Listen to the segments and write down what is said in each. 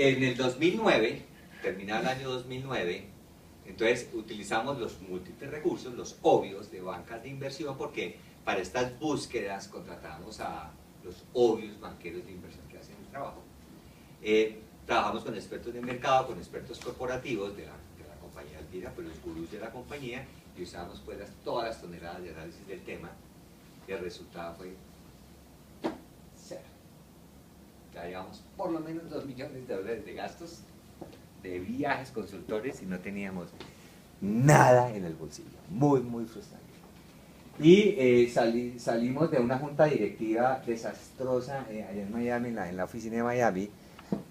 En el 2009, terminado el año 2009, entonces utilizamos los múltiples recursos, los obvios de bancas de inversión, porque para estas búsquedas contratamos a los obvios banqueros de inversión que hacen el trabajo. Trabajamos con expertos de mercado, con expertos corporativos de la compañía Alpina, pues los gurús de la compañía, y usamos pues todas las toneladas de análisis del tema, y el resultado fue cero. Ya llevamos por lo menos $2 millones de gastos de viajes, consultores, y no teníamos nada en el bolsillo. Muy, muy frustrante. Y salimos de una junta directiva desastrosa allá en Miami, en la oficina de Miami,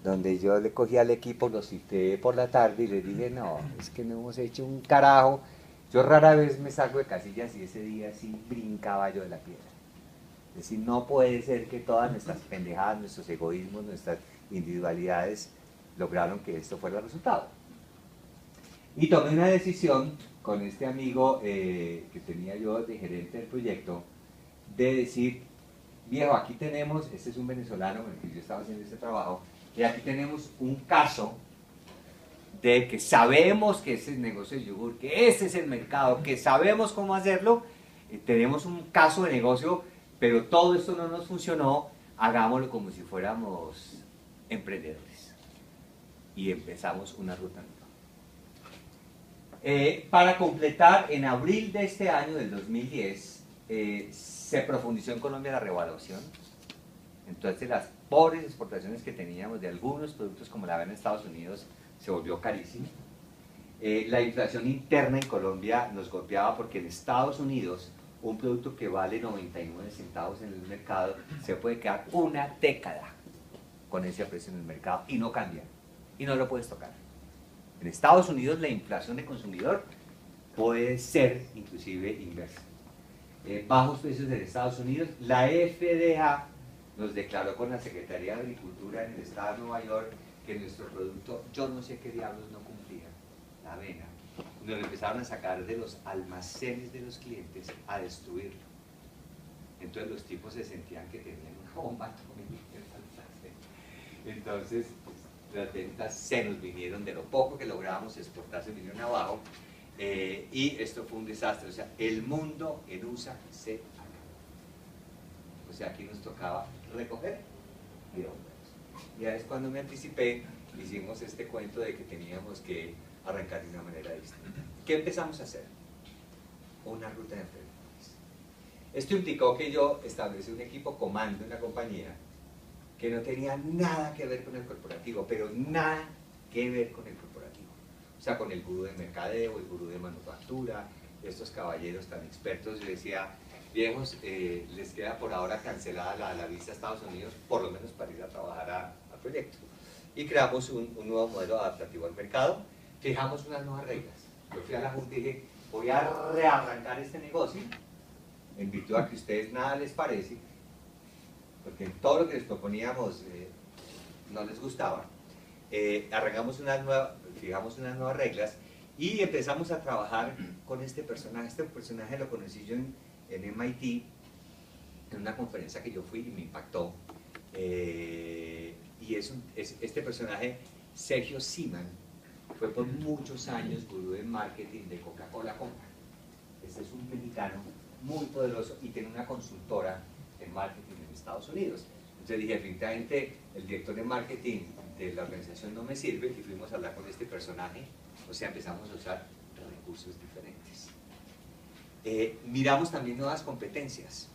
donde yo le cogí al equipo, los cité por la tarde y les dije, no, es que no hemos hecho un carajo. Yo rara vez me salgo de casillas y ese día sí brincaba yo de la piedra. Es decir, no puede ser que todas nuestras pendejadas, nuestros egoísmos, nuestras individualidades lograron que esto fuera el resultado. Y tomé una decisión con este amigo que tenía yo de gerente del proyecto, de decir, viejo, aquí tenemos, este es un venezolano con el que yo estaba haciendo este trabajo, y aquí tenemos un caso de que sabemos que ese es el negocio de yogur, que ese es el mercado, que sabemos cómo hacerlo, tenemos un caso de negocio, pero todo esto no nos funcionó, hagámoslo como si fuéramos emprendedores. Y empezamos una ruta nueva. Para completar, en abril de este año, del 2010, se profundizó en Colombia la revaluación. Entonces las pobres exportaciones que teníamos de algunos productos como la avena en Estados Unidos se volvió carísimo. La inflación interna en Colombia nos golpeaba porque en Estados Unidos un producto que vale 99 centavos en el mercado se puede quedar una década con ese precio en el mercado y no cambia y no lo puedes tocar. En Estados Unidos la inflación de consumidor puede ser inclusive inversa. Bajos precios en Estados Unidos, la FDA nos declaró con la Secretaría de Agricultura en el estado de Nueva York que nuestro producto, yo no sé qué diablos no cumplía, la avena. Nos lo empezaron a sacar de los almacenes de los clientes a destruirlo. Entonces los tipos se sentían que tenían una bomba atómica. Entonces pues, las ventas se nos vinieron, de lo poco que lográbamos exportar se vinieron abajo, y esto fue un desastre. O sea, el mundo en USA se acabó. O sea, aquí nos tocaba recoger y devolver. Ya es cuando me anticipé, hicimos este cuento de que teníamos que arrancar de una manera distinta. ¿Qué empezamos a hacer? Una ruta de emprendedores. Esto implicó que yo establecí un equipo comando en la compañía que no tenía nada que ver con el corporativo, pero nada que ver con el corporativo. O sea, con el gurú de mercadeo, el gurú de manufactura, estos caballeros tan expertos. Yo decía, viejos, les queda por ahora cancelada la visa a Estados Unidos, por lo menos para ir a trabajar al proyecto. Y creamos un nuevo modelo adaptativo al mercado, fijamos unas nuevas reglas. Yo fui a la Junta y dije, voy a rearrancar este negocio, en virtud a que a ustedes nada les parece, porque todo lo que les proponíamos no les gustaba. Arrancamos fijamos unas nuevas reglas y empezamos a trabajar con este personaje. Este personaje lo conocí yo en MIT, en una conferencia que yo fui y me impactó. Y este personaje, Sergio Siman, fue por muchos años gurú de marketing de Coca-Cola Company. Este es un mexicano muy poderoso y tiene una consultora de marketing en Estados Unidos. Entonces dije, definitivamente el director de marketing de la organización no me sirve, y fuimos a hablar con este personaje. O sea, empezamos a usar recursos diferentes. Miramos también nuevas competencias.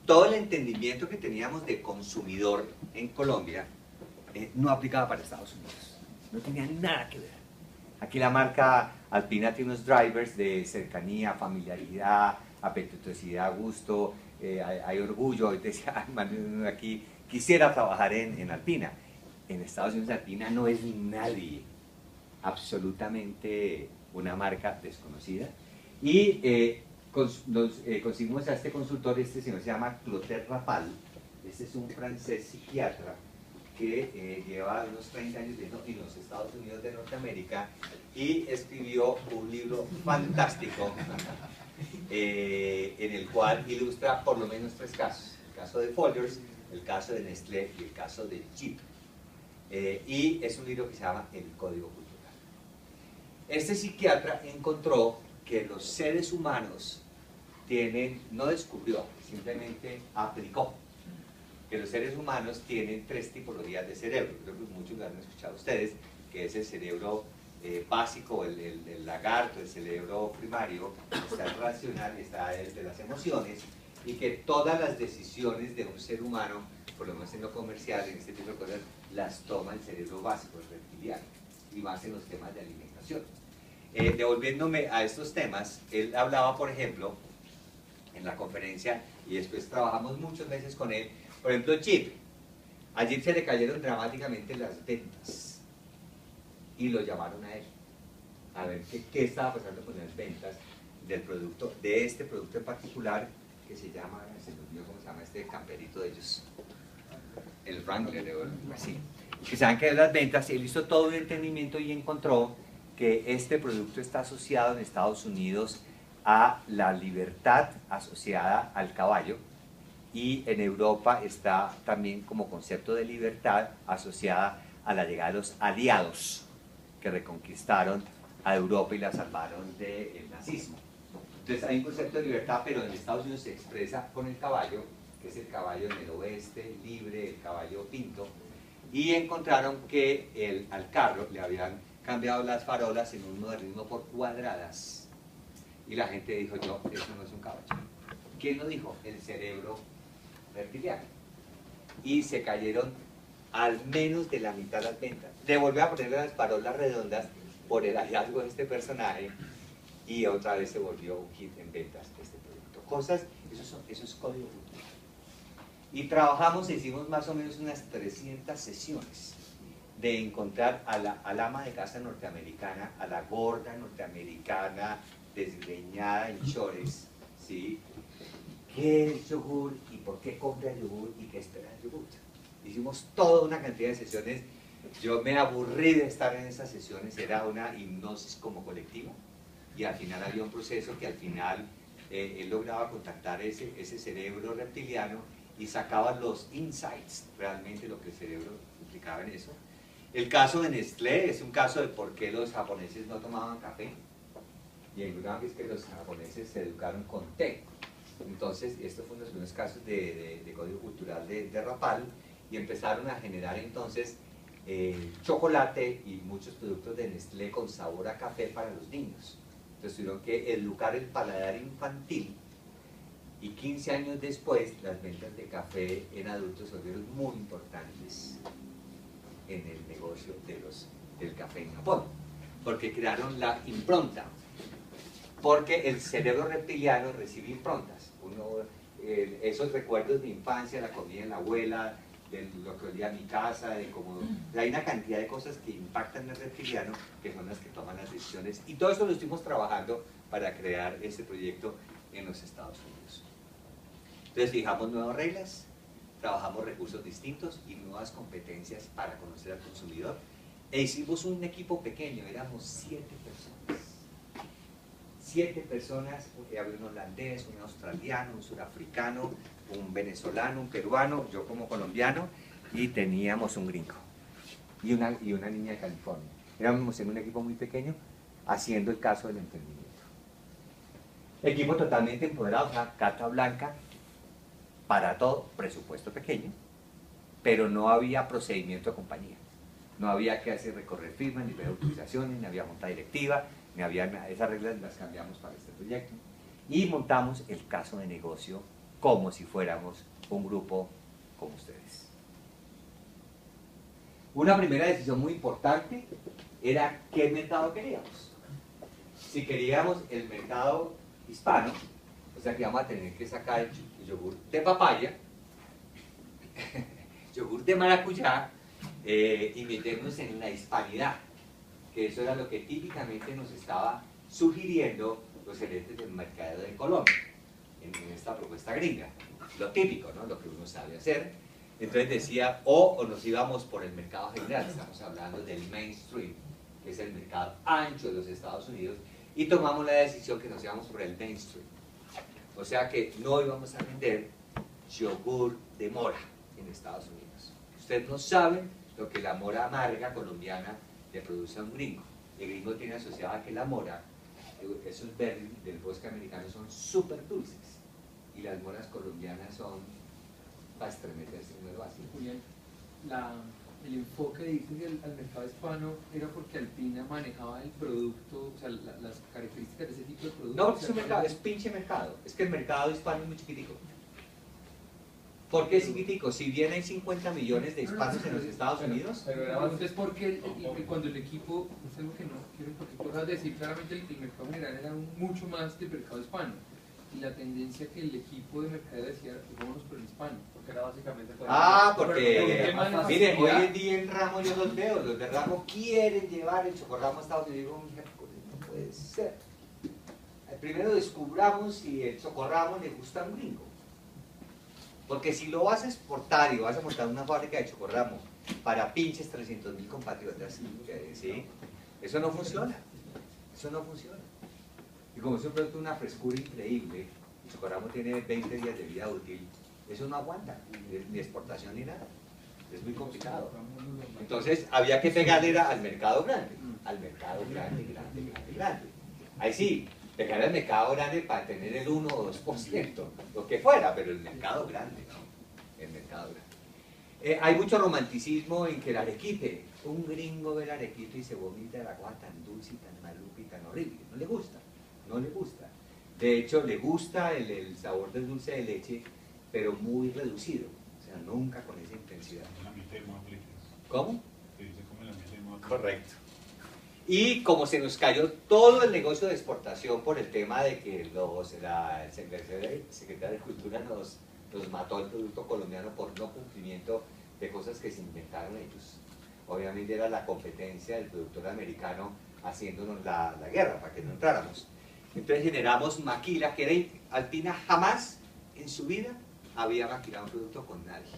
Todo el entendimiento que teníamos de consumidor en Colombia no aplicaba para Estados Unidos. No tenía nada que ver. Aquí la marca Alpina tiene unos drivers de cercanía, familiaridad, apetitosidad, gusto, hay orgullo. Y te decía, aquí quisiera trabajar en Alpina. En Estados Unidos Alpina no es nadie, absolutamente una marca desconocida. Y conseguimos a este consultor, este señor se llama Clotaire Rapal. Este es un francés psiquiatra que lleva unos 30 años viviendo en los Estados Unidos de Norteamérica y escribió un libro fantástico en el cual ilustra por lo menos 3 casos: el caso de Folgers, el caso de Nestlé y el caso de Jeep. y es un libro que se llama El Código Cultural. Este psiquiatra encontró que los seres humanos tienen, no descubrió, simplemente aplicó, que los seres humanos tienen 3 tipologías de cerebro. Creo que muchos lo han escuchado ustedes, que es el cerebro básico, el lagarto, el cerebro primario, está el racional, está el de las emociones, y que todas las decisiones de un ser humano, por lo menos en lo comercial, en este tipo de cosas, las toma el cerebro básico, el reptiliano, y más en los temas de alimentación. Devolviéndome a estos temas, él hablaba, por ejemplo, en la conferencia, y después trabajamos muchos meses con él, por ejemplo, Jeep. A Jeep se le cayeron dramáticamente las ventas, y lo llamaron a él, a ver qué estaba pasando con las ventas del producto, de este producto en particular, que se llama, se me olvidó cómo se llama este camperito de ellos, el Wrangler o algo así, que se han caído las ventas. Él hizo todo un entendimiento y encontró que este producto está asociado en Estados Unidos a la libertad asociada al caballo, y en Europa está también como concepto de libertad asociada a la llegada de los aliados que reconquistaron a Europa y la salvaron del nazismo. Entonces hay un concepto de libertad, pero en Estados Unidos se expresa con el caballo, que es el caballo en el oeste, libre, el caballo pinto, y encontraron que al carro le habían cambiado las farolas en un modernismo por cuadradas, y la gente dijo, yo, eso no es un caballo. ¿Quién lo dijo? El cerebro reptiliano. Y se cayeron al menos de la mitad las ventas. Le volvió a ponerle las farolas redondas por el hallazgo de este personaje, y otra vez se volvió un hit en ventas este producto. Cosas, eso es código cultural. Y trabajamos, hicimos más o menos unas 300 sesiones de encontrar al ama de casa norteamericana, a la gorda norteamericana, desgreñada en chores, ¿sí? ¿Qué es yogur y por qué compra el yogur y qué espera el yogur? Hicimos toda una cantidad de sesiones. Yo me aburrí de estar en esas sesiones, era una hipnosis como colectiva, y al final había un proceso que al final él lograba contactar ese cerebro reptiliano y sacaba los insights, realmente lo que el cerebro implicaba en eso. El caso de Nestlé es un caso de por qué los japoneses no tomaban café, y el problema es que los japoneses se educaron con té. Entonces, esto fue uno de los primeros casos de código cultural de Rapal, y empezaron a generar entonces chocolate y muchos productos de Nestlé con sabor a café para los niños. Entonces tuvieron que educar el paladar infantil, y 15 años después las ventas de café en adultos se volvieron muy importantes en el negocio del café en Japón, porque crearon la impronta, porque el cerebro reptiliano recibe improntas. Esos recuerdos de infancia, la comida de la abuela, de lo que olía a mi casa, de cómo hay una cantidad de cosas que impactan en el reptiliano, que son las que toman las decisiones, y todo esto lo estuvimos trabajando para crear este proyecto en los Estados Unidos. Entonces fijamos nuevas reglas, trabajamos recursos distintos y nuevas competencias para conocer al consumidor, e hicimos un equipo pequeño, éramos 7 personas. 7 personas, había un holandés, un australiano, un surafricano, un venezolano, un peruano, yo como colombiano, y teníamos un gringo y una niña de California. Éramos en un equipo muy pequeño haciendo el caso del emprendimiento. Equipo totalmente empoderado, o sea, carta blanca para todo, presupuesto pequeño, pero no había procedimiento de compañía. No había que hacer recorrer firmas, ni ver autorizaciones, ni había junta directiva, ni había nada. Esas reglas las cambiamos para este proyecto. Y montamos el caso de negocio como si fuéramos un grupo como ustedes. Una primera decisión muy importante era qué mercado queríamos. Si queríamos el mercado hispano, o sea que íbamos a tener que sacar el yogur de papaya, yogur de maracuyá, y meternos en la hispanidad, que eso era lo que típicamente nos estaba sugiriendo los gerentes del mercado de Colombia en esta propuesta gringa, lo típico, ¿no? Lo que uno sabe hacer. Entonces decía, o nos íbamos por el mercado general, estamos hablando del mainstream, que es el mercado ancho de los Estados Unidos, y tomamos la decisión que nos íbamos por el mainstream, o sea que no íbamos a vender yogur de mora en Estados Unidos. Ustedes no saben lo que la mora amarga colombiana le produce a un gringo. El gringo tiene asociado a que la mora, esos berries del bosque americano son súper dulces, y las moras colombianas son para estremecerse en el vacío. Julián, el enfoque, dices, al mercado hispano era porque Alpina manejaba el producto, o sea, las características de ese tipo de producto. No, es un mercado, es pinche mercado. Es que el mercado hispano es muy chiquitico. ¿Por qué es chiquitico? Si bien hay 50 millones de hispanos en los Estados Unidos. Pero era entonces porque cuando el equipo, es algo que no quiero, porque tú acabas de decir claramente el mercado general era mucho más del mercado hispano. Y la tendencia que el equipo de mercadeo decía, vámonos por el hispano. Porque era básicamente... Porque, miren, hoy en día en Ramo yo los veo, los de Ramo quieren llevar el chocorramo a Estados Unidos. Y digo, no puede ser. Primero descubramos si el chocorramo le gusta a un gringo. Porque si lo vas a exportar y vas a montar una fábrica de chocorramo para pinches 300.000 compatriotas, ¿sí? Eso no funciona. Eso no funciona. Y como es un producto de una frescura increíble, el chocorramo tiene 20 días de vida útil, eso no aguanta, ni exportación ni nada. Es muy complicado. Entonces había que pegarle al mercado grande, grande. Ahí sí, pegar al mercado grande para tener el 1 o 2%, lo que fuera, pero el mercado grande, ¿no? El mercado grande. Hay mucho romanticismo en que el arequipe, un gringo ve el arequipe y se vomita de la cosa tan dulce y tan maluca y tan horrible, no le gusta. No le gusta. De hecho, le gusta el sabor del dulce de leche, pero muy reducido. O sea, nunca con esa intensidad. ¿Cómo? Correcto. Y como se nos cayó todo el negocio de exportación por el tema de que el secretario de Cultura nos mató el producto colombiano por no cumplimiento de cosas que se inventaron ellos. Obviamente era la competencia del productor americano haciéndonos la guerra para que no entráramos. Entonces generamos maquila, que Alpina jamás en su vida había maquilado un producto con nadie.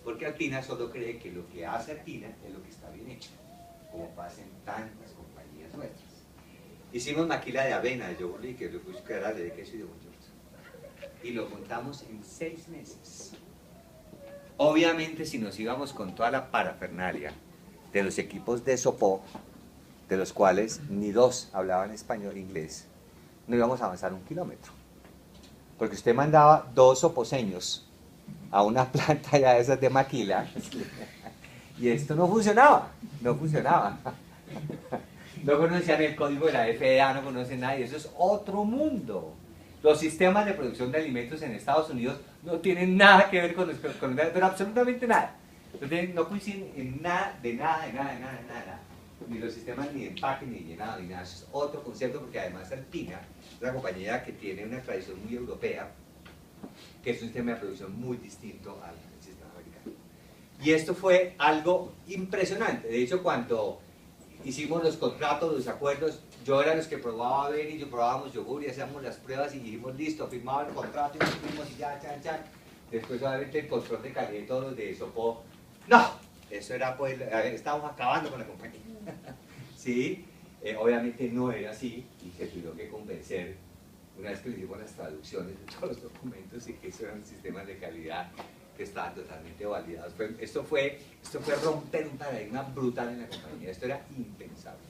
Porque Alpina solo cree que lo que hace Alpina es lo que está bien hecho, como pasa en tantas compañías nuestras. Hicimos maquila de avena, de yogur líquido, de queso de queso y de buñuelos. Y lo montamos en 6 meses. Obviamente, si nos íbamos con toda la parafernalia de los equipos de Sopó, de los cuales ni 2 hablaban español e inglés, no íbamos a avanzar 1 kilómetro. Porque usted mandaba 2 soposeños a una planta ya de esas de maquila y esto no funcionaba, no funcionaba. No conocían el código de la FDA, no conocen nada, y eso es otro mundo. Los sistemas de producción de alimentos en Estados Unidos no tienen nada que ver con los colombianos, pero absolutamente nada. Entonces, no coinciden en nada, de nada. Ni los sistemas ni de empaque, ni de llenado, ni nada. Eso es otro concepto, porque además Alpina es una compañía que tiene una tradición muy europea, que es un sistema de producción muy distinto al sistema americano. Y esto fue algo impresionante. De hecho, cuando hicimos los contratos, los acuerdos, yo era los que probaba a ver y yo probábamos yogur y hacíamos las pruebas y dijimos, listo, firmaba el contrato y nos fuimos y ya, chan. Después, obviamente, el control de calidad y todos los de Sopó, no, eso era, pues, estábamos acabando con la compañía. Sí, obviamente no era así y se tuvo que convencer, una vez que le hicimos las traducciones de todos los documentos y que eso eran sistemas de calidad que estaban totalmente validados. Esto fue romper un paradigma brutal en la compañía, esto era impensable.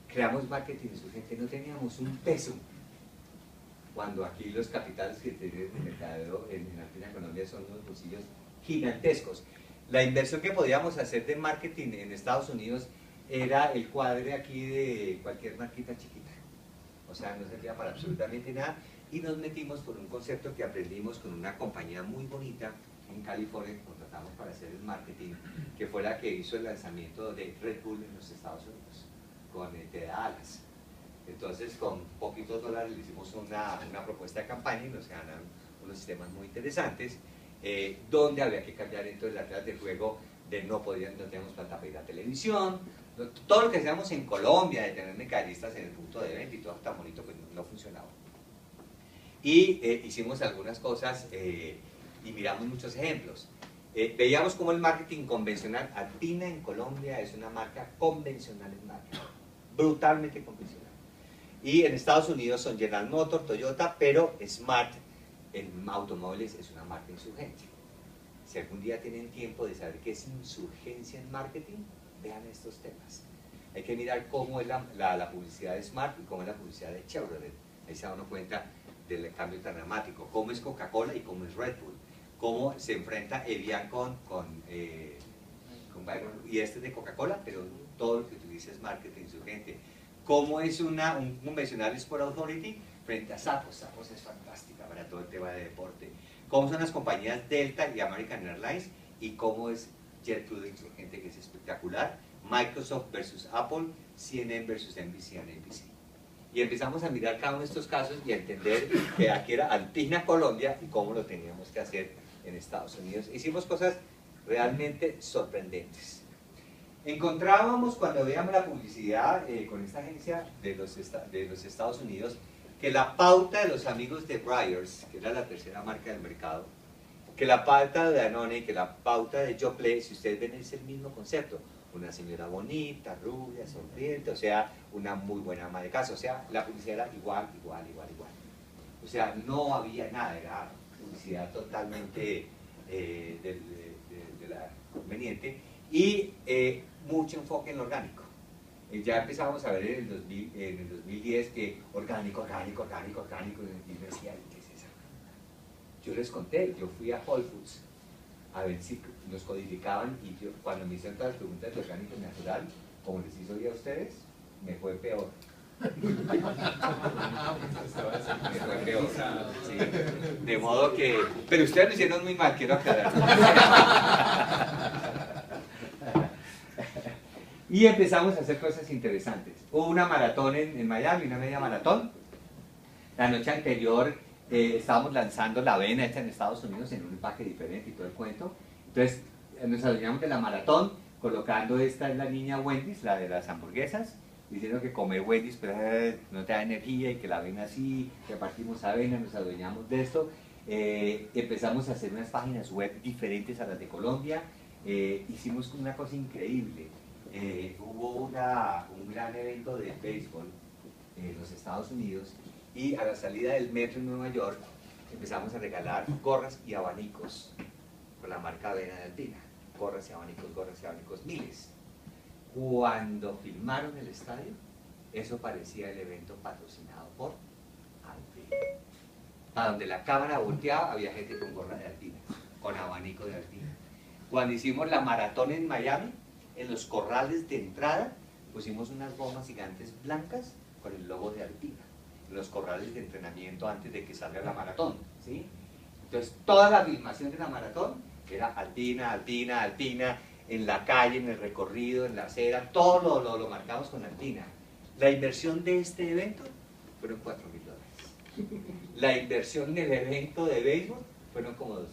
Creamos marketing insurgente, no teníamos un peso, cuando aquí los capitales que tienen el mercadeo en Alpina Colombia son unos bolsillos gigantescos. La inversión que podíamos hacer de marketing en Estados Unidos era el cuadre aquí de cualquier marquita chiquita. O sea, no servía para absolutamente nada. Y nos metimos por un concepto que aprendimos con una compañía muy bonita en California, que contratamos para hacer el marketing, que fue la que hizo el lanzamiento de Red Bull en los Estados Unidos, con el de Dallas. Entonces, con poquitos dólares le hicimos una propuesta de campaña y nos ganaron unos sistemas muy interesantes, donde había que cambiar entonces las reglas de juego de no teníamos plata para ir a televisión, todo lo que hacíamos en Colombia, de tener mercadistas en el punto de venta y todo tan bonito, pues no funcionaba. Y hicimos algunas cosas y miramos muchos ejemplos. Veíamos como el marketing convencional, Alpina en Colombia es una marca convencional en marketing, brutalmente convencional. Y en Estados Unidos son General Motors, Toyota, pero Smart en automóviles es una marca insurgente. Si algún día tienen tiempo de saber qué es insurgencia en marketing, vean estos temas. Hay que mirar cómo es la publicidad de Smart y cómo es la publicidad de Chevrolet. Ahí se da uno cuenta del cambio tan dramático. Cómo es Coca-Cola y cómo es Red Bull. Cómo se enfrenta Evian con Byron. Y este es de Coca-Cola, pero todo lo que utiliza es marketing insurgente. Cómo es un convencional Sport Authority frente a Zappos. Zappos es fantástica para todo el tema de deporte. Cómo son las compañías Delta y American Airlines y cómo es JetBlue de insurgente, que es espectacular. Microsoft versus Apple, CNN versus NBC and ABC. Y empezamos a mirar cada uno de estos casos y a entender que aquí era Alpina Colombia y cómo lo teníamos que hacer en Estados Unidos. Hicimos cosas realmente sorprendentes. Encontrábamos, cuando veíamos la publicidad con esta agencia de los Estados Unidos, que la pauta de los amigos de Breyers, que era la tercera marca del mercado, que la pauta de Danone, que la pauta de Yoplait, si ustedes ven, es el mismo concepto. Una señora bonita, rubia, sonriente, o sea, una muy buena ama de casa. O sea, la publicidad era igual. O sea, no había nada, era publicidad totalmente de la conveniente y mucho enfoque en lo orgánico. Ya empezábamos a ver en el 2010 que orgánico, y me decía, ¿qué es eso? Yo les conté, yo fui a Whole Foods a ver si nos codificaban y yo, cuando me hicieron todas las preguntas de orgánico y natural, como les hizo ya a ustedes, me fue peor. Me fue peor. Sí. De modo que... Pero ustedes lo hicieron muy mal, quiero aclarar. Y empezamos a hacer cosas interesantes. Hubo una maratón en Miami, una media maratón. La noche anterior estábamos lanzando la avena hecha en Estados Unidos en un empaque diferente y todo el cuento. Entonces nos adueñamos de la maratón colocando esta es la niña Wendy's, la de las hamburguesas, diciendo que comer Wendy's pues, no te da energía y que la avena sí, que partimos avena, nos adueñamos de esto. Empezamos a hacer unas páginas web diferentes a las de Colombia. Hicimos una cosa increíble. Hubo un gran evento de béisbol en los Estados Unidos y a la salida del metro en Nueva York empezamos a regalar gorras y abanicos con la marca Avena de Alpina. Gorras y abanicos, miles. Cuando filmaron el estadio, eso parecía el evento patrocinado por Alpina. A donde la cámara volteaba había gente con gorra de Alpina, con abanico de Alpina. Cuando hicimos la maratón en Miami, en los corrales de entrada pusimos unas bombas gigantes blancas con el logo de Alpina, en los corrales de entrenamiento antes de que salga la maratón, ¿sí? Entonces toda la filmación de la maratón era Alpina, en la calle, en el recorrido, en la acera, todo lo marcamos con Alpina. La inversión de este evento fueron $4.000. La inversión del evento de béisbol fueron como $2.000.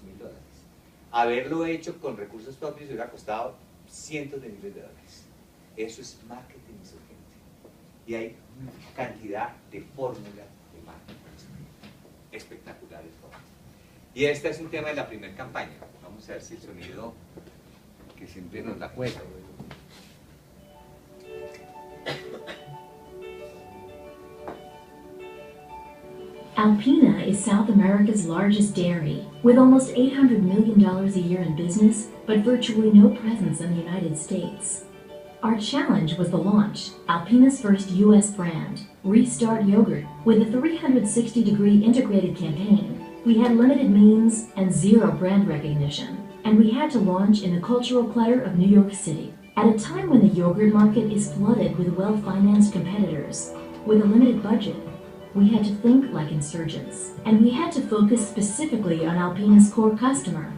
Haberlo hecho con recursos propios hubiera costado cientos de miles de dólares. Eso es marketing insurgente. Y hay una cantidad de fórmulas de marketing espectaculares. Y este es un tema de la primera campaña. Vamos a ver si el sonido, que siempre nos da cuenta. Alpina is South America's largest dairy, with almost $800 million a year in business, but virtually no presence in the United States. Our challenge was the launch, Alpina's first U.S. brand, Restart Yogurt. With a 360-degree integrated campaign, we had limited means and zero brand recognition, and we had to launch in the cultural clutter of New York City. At a time when the yogurt market is flooded with well-financed competitors, with a limited budget, we had to think like insurgents, and we had to focus specifically on Alpina's core customer,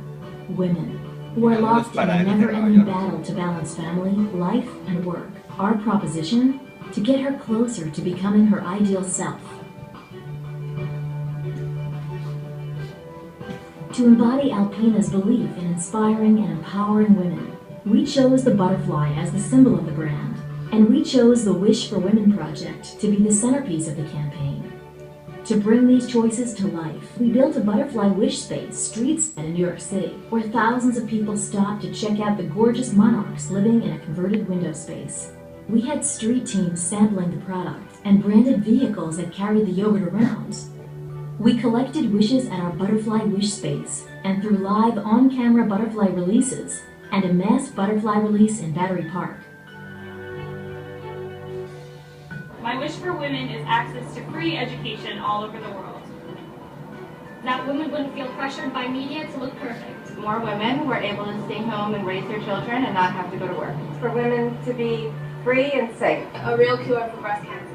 women, who are locked in a never-ending battle to balance family, life, and work. Our proposition? To get her closer to becoming her ideal self. To embody Alpina's belief in inspiring and empowering women, we chose the butterfly as the symbol of the brand, and we chose the Wish for Women project to be the centerpiece of the campaign. To bring these choices to life, we built a butterfly wish space streets in New York City, where thousands of people stopped to check out the gorgeous monarchs living in a converted window space. We had street teams sampling the product and branded vehicles that carried the yogurt around. We collected wishes at our butterfly wish space and through live on-camera butterfly releases and a mass butterfly release in Battery Park. My wish for women is access to free education all over the world. That women wouldn't feel pressured by media to look perfect. More women were able to stay home and raise their children and not have to go to work. For women to be free and safe. A real cure for breast cancer.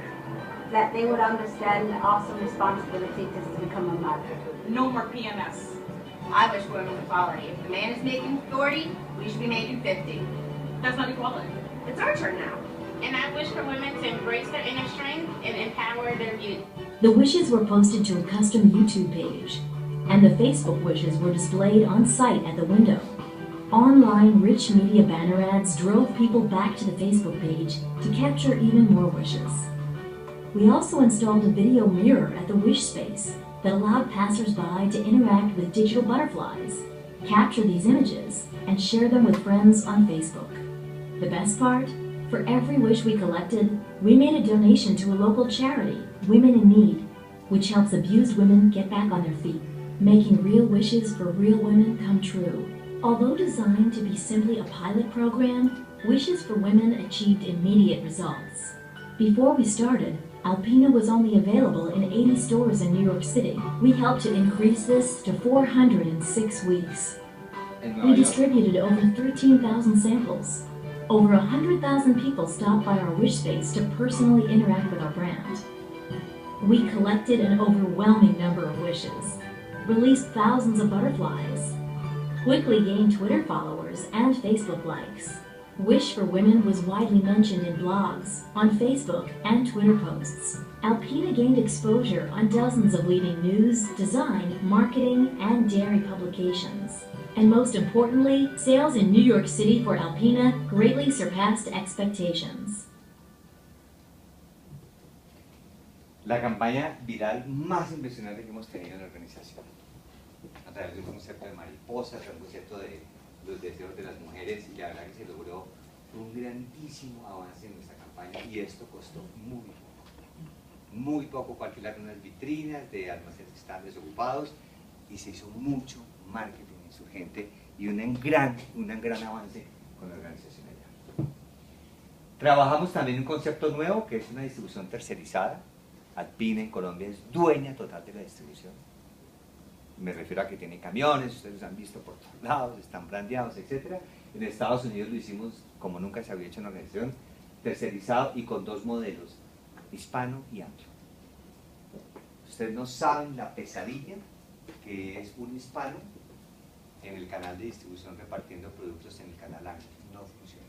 That they would understand the awesome responsibility to become a mother. No more PMS. I wish for women's equality. If the man is making 40, we should be making 50. That's not equality. It's our turn now. And I wish for women to embrace their inner strength and empower their youth. The wishes were posted to a custom YouTube page, and the Facebook wishes were displayed on site at the window. Online rich media banner ads drove people back to the Facebook page to capture even more wishes. We also installed a video mirror at the wish space that allowed passers-by to interact with digital butterflies, capture these images, and share them with friends on Facebook. The best part? For every wish we collected, we made a donation to a local charity, Women in Need, which helps abused women get back on their feet, making real wishes for real women come true. Although designed to be simply a pilot program, Wishes for Women achieved immediate results. Before we started, Alpina was only available in 80 stores in New York City. We helped to increase this to 400 in 6 weeks. We distributed over 13,000 samples. Over 100,000 people stopped by our wish space to personally interact with our brand. We collected an overwhelming number of wishes, released thousands of butterflies, quickly gained Twitter followers and Facebook likes. Wish for Women was widely mentioned in blogs, on Facebook, and Twitter posts. Alpina gained exposure on dozens of leading news, design, marketing, and dairy publications. And most importantly, sales in New York City for Alpina greatly surpassed expectations. La campaña viral más impresionante que hemos tenido en la organización, a través de un concepto de mariposas, un concepto de los deseos de las mujeres, y la verdad que se logró un grandísimo avance en nuestra campaña, y esto costó muy poco para alquilar unas vitrinas de almacenes que estaban desocupados, y se hizo mucho marketing insurgente y un gran avance con la organización allá. Trabajamos también un concepto nuevo que es una distribución tercerizada. Alpina en Colombia es dueña total de la distribución. Me refiero a que tiene camiones, ustedes los han visto por todos lados, están brandeados, etc. En Estados Unidos lo hicimos como nunca se había hecho en la organización, tercerizado y con 2 modelos, hispano y anglo. Ustedes no saben la pesadilla que es un hispano en el canal de distribución repartiendo productos en el canal anglo. No funciona.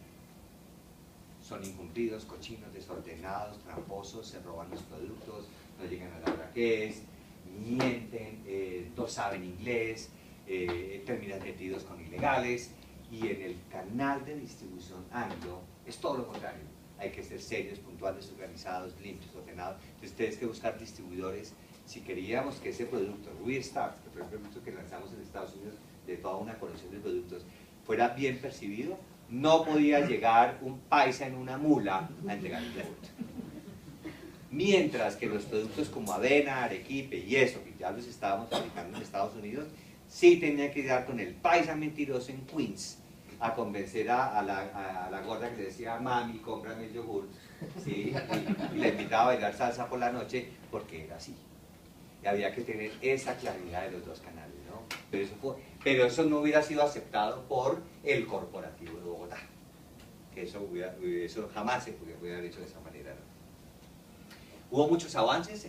Son incumplidos, cochinos, desordenados, tramposos, se roban los productos, no llegan a la hora que es, mienten, no saben inglés, terminan metidos con ilegales, y en el canal de distribución anglo es todo lo contrario. Hay que ser serios, puntuales, organizados, limpios, ordenados. Entonces ustedes que buscar distribuidores. Si queríamos que ese producto, Ruby Start, que fue el producto que lanzamos en Estados Unidos, de toda una colección de productos, fuera bien percibido, no podía llegar un paisa en una mula a entregar el producto. Mientras que los productos como avena, arequipe y eso, que ya los estábamos fabricando en Estados Unidos, sí tenía que ir con el paisa mentiroso en Queens a convencer a la gorda que le decía, mami, cómprame el yogur, ¿sí? y le invitaba a bailar salsa por la noche, porque era así. Y había que tener esa claridad de los dos canales, ¿no? Pero eso no hubiera sido aceptado por el corporativo de Bogotá, que eso jamás se pudiera haber hecho de esa manera, ¿no? Hubo muchos avances.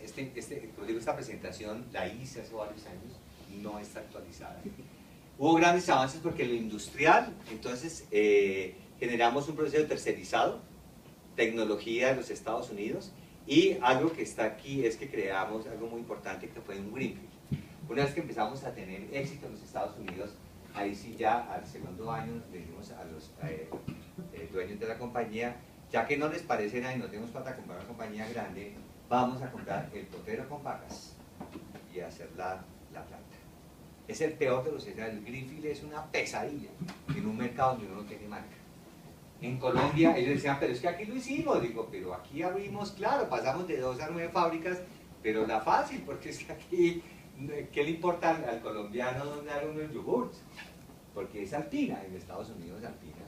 Como digo, esta presentación la hice hace varios años, no está actualizada. Hubo grandes avances porque lo industrial, entonces generamos un proceso tercerizado, tecnología de los Estados Unidos, y algo que está aquí es que creamos algo muy importante que fue un greenfield. Una vez que empezamos a tener éxito en los Estados Unidos, ahí sí ya al segundo año le dijimos a los dueños de la compañía, ya que no les parece nada y no tenemos plata para comprar una compañía grande, vamos a comprar el potero con vacas y hacer la planta. Es el peor de los escenarios. El greenfield es una pesadilla en un mercado donde uno no tiene marca. En Colombia ellos decían, pero es que aquí lo hicimos. Digo, pero aquí abrimos, claro, pasamos de 2 a 9 fábricas, pero la fácil, porque es que aquí ¿qué le importa al colombiano dónde haga uno el yogurt? Porque es Alpina, en Estados Unidos Alpina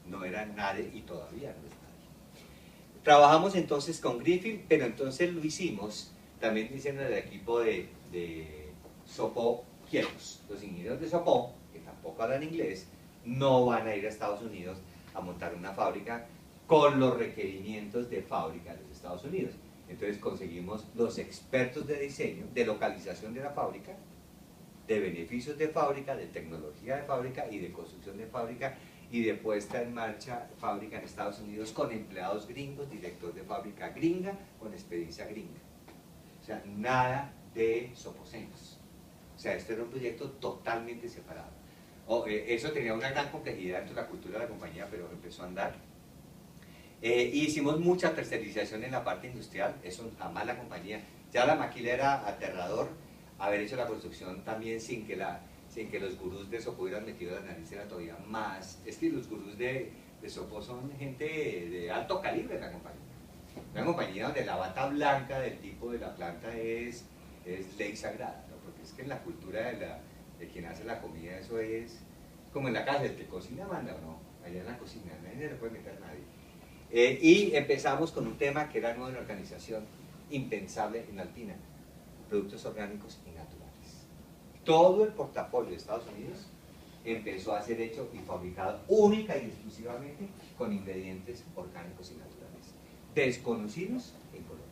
no era nadie y todavía no es nadie. Trabajamos entonces con Griffith, pero entonces lo hicimos también diciendo el equipo de Sopó quietos. Los ingenieros de Sopó, que tampoco hablan inglés, no van a ir a Estados Unidos a montar una fábrica con los requerimientos de fábrica de los Estados Unidos. Entonces conseguimos los expertos de diseño, de localización de la fábrica, de beneficios de fábrica, de tecnología de fábrica y de construcción de fábrica y de puesta en marcha fábrica en Estados Unidos con empleados gringos, director de fábrica gringa, con experiencia gringa. O sea, nada de sopocenos. O sea, esto era un proyecto totalmente separado. Eso tenía una gran complejidad dentro de la cultura de la compañía, pero empezó a andar. Hicimos mucha tercerización en la parte industrial, eso jamás la compañía. Ya la maquila era aterrador, haber hecho la construcción también sin que los gurús de Sopó hubieran metido la nariz, era todavía más. Es que los gurús de Sopó son gente de alto calibre en la compañía. Una compañía donde la bata blanca del tipo de la planta es ley sagrada, ¿no? Porque es que en la cultura de quien hace la comida eso es como en la casa, el que cocina manda o no, allá en la cocina, nadie se le puede meter a nadie. Y empezamos con un tema que era nuevo en la organización, impensable en Alpina, productos orgánicos y naturales. Todo el portafolio de Estados Unidos empezó a ser hecho y fabricado única y exclusivamente con ingredientes orgánicos y naturales, desconocidos en Colombia.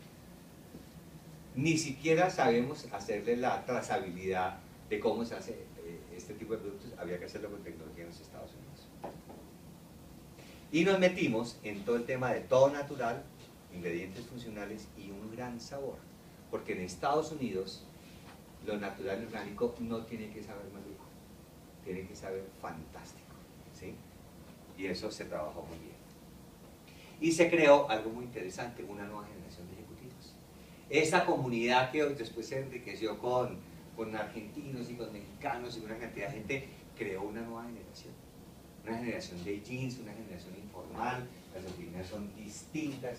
Ni siquiera sabemos hacerle la trazabilidad de cómo se hace este tipo de productos, había que hacerlo con tecnología en los Estados Unidos. Y nos metimos en todo el tema de todo natural, ingredientes funcionales y un gran sabor. Porque en Estados Unidos, lo natural y orgánico no tiene que saber maluco, tiene que saber fantástico, ¿sí? Y eso se trabajó muy bien. Y se creó algo muy interesante, una nueva generación de ejecutivos. Esa comunidad que después se enriqueció con argentinos y con mexicanos y una cantidad de gente, creó una nueva generación. Una generación de jeans, una generación informal, las oficinas son distintas.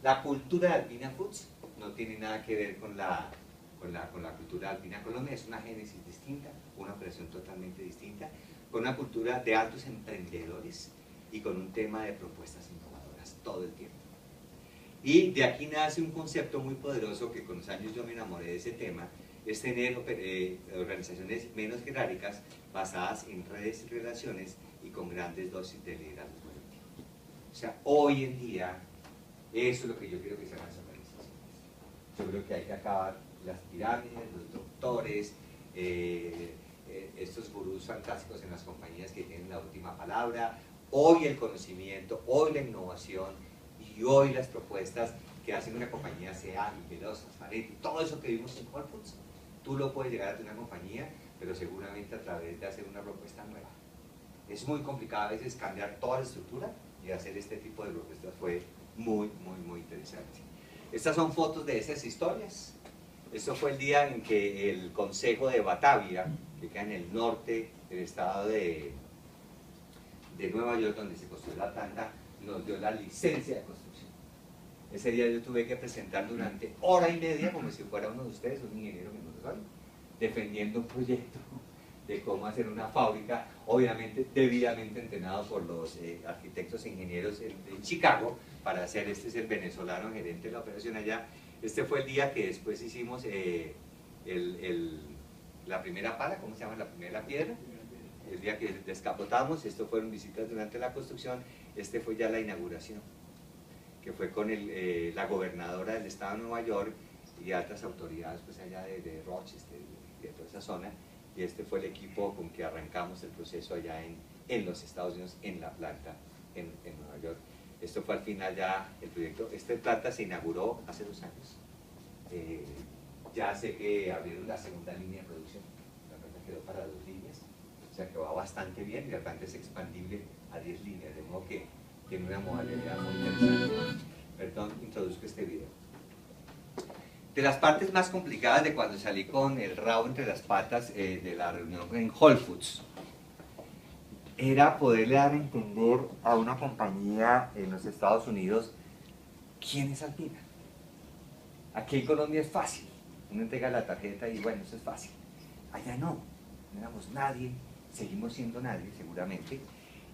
La cultura de Alpina Foods no tiene nada que ver con la cultura de Alpina Colombia, es una génesis distinta, una operación totalmente distinta, con una cultura de altos emprendedores y con un tema de propuestas innovadoras todo el tiempo. Y de aquí nace un concepto muy poderoso que con los años yo me enamoré de ese tema, es tener organizaciones menos jerárquicas basadas en redes y relaciones y con grandes dosis de liderazgo colectivo. O sea, hoy en día, eso es lo que yo quiero que sean las organizaciones. Yo creo que hay que acabar las pirámides, los doctores, estos gurús fantásticos en las compañías que tienen la última palabra. Hoy el conocimiento, hoy la innovación y hoy las propuestas que hacen una compañía sea ágil, veloz, transparente, todo eso que vimos en Whole Foods, tú lo puedes llegar a tener una compañía, pero seguramente a través de hacer una propuesta nueva. Es muy complicado a veces cambiar toda la estructura y hacer este tipo de propuestas fue muy, muy, muy interesante. Estas son fotos de esas historias. Esto fue el día en que el Consejo de Batavia, que queda en el norte del estado de Nueva York, donde se construyó la planta, nos dio la licencia de construcción. Ese día yo tuve que presentar durante hora y media, como si fuera uno de ustedes, un ingeniero que no lo sabe, defendiendo un proyecto de cómo hacer una fábrica, obviamente debidamente entrenado por los arquitectos e ingenieros de Chicago, para hacer, este es el venezolano gerente de la operación allá. Este fue el día que después hicimos la primera pala, ¿cómo se llama? La primera piedra. El día que descapotamos, esto fueron visitas durante la construcción, este fue ya la inauguración, que fue con la gobernadora del estado de Nueva York y altas autoridades pues allá de Rochester y de toda esa zona, y este fue el equipo con que arrancamos el proceso allá en los Estados Unidos, en la planta en Nueva York. Esto fue al final ya el proyecto. Esta planta se inauguró hace 2 años. Ya sé que abrieron la segunda línea de producción. La planta quedó para 2 líneas. O sea que va bastante bien y la planta es expandible a 10 líneas. De modo que tiene una modalidad muy interesante. Perdón, introduzco este video. De las partes más complicadas de cuando salí con el rabo entre las patas de la reunión en Whole Foods, era poderle dar a entender a una compañía en los Estados Unidos quién es Alpina. Aquí en Colombia es fácil, uno entrega la tarjeta y bueno, eso es fácil. Allá no éramos nadie, seguimos siendo nadie seguramente,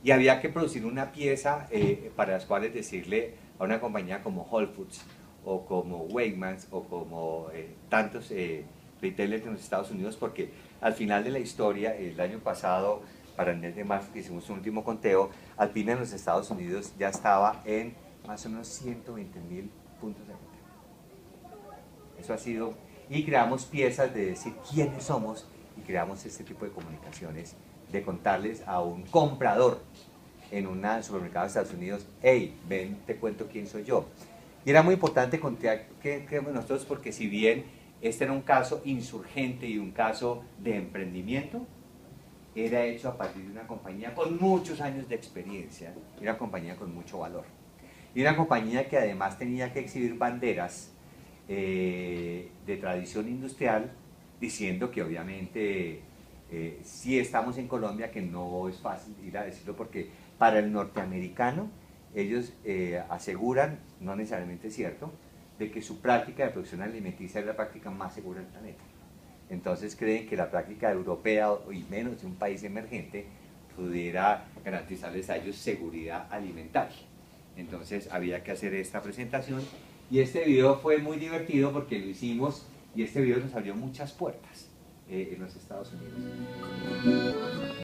y había que producir una pieza para las cuales decirle a una compañía como Whole Foods, o como Wegmans, o como tantos retailers en los Estados Unidos, porque al final de la historia, el año pasado, para el mes de marzo que hicimos un último conteo, Alpina en los Estados Unidos ya estaba en más o menos 120.000 puntos de venta. Eso ha sido, y creamos piezas de decir quiénes somos, y creamos este tipo de comunicaciones, de contarles a un comprador en un supermercado de Estados Unidos, hey, ven, te cuento quién soy yo. Y era muy importante contar que nosotros, porque si bien este era un caso insurgente y un caso de emprendimiento, era hecho a partir de una compañía con muchos años de experiencia, y una compañía con mucho valor. Y una compañía que además tenía que exhibir banderas de tradición industrial, diciendo que obviamente sí estamos en Colombia, que no es fácil ir a decirlo, porque para el norteamericano ellos aseguran, no necesariamente es cierto, de que su práctica de producción alimenticia es la práctica más segura del planeta. Entonces creen que la práctica europea, y menos de un país emergente, pudiera garantizarles a ellos seguridad alimentaria. Entonces había que hacer esta presentación, y este video fue muy divertido porque lo hicimos, y este video nos abrió muchas puertas en los Estados Unidos.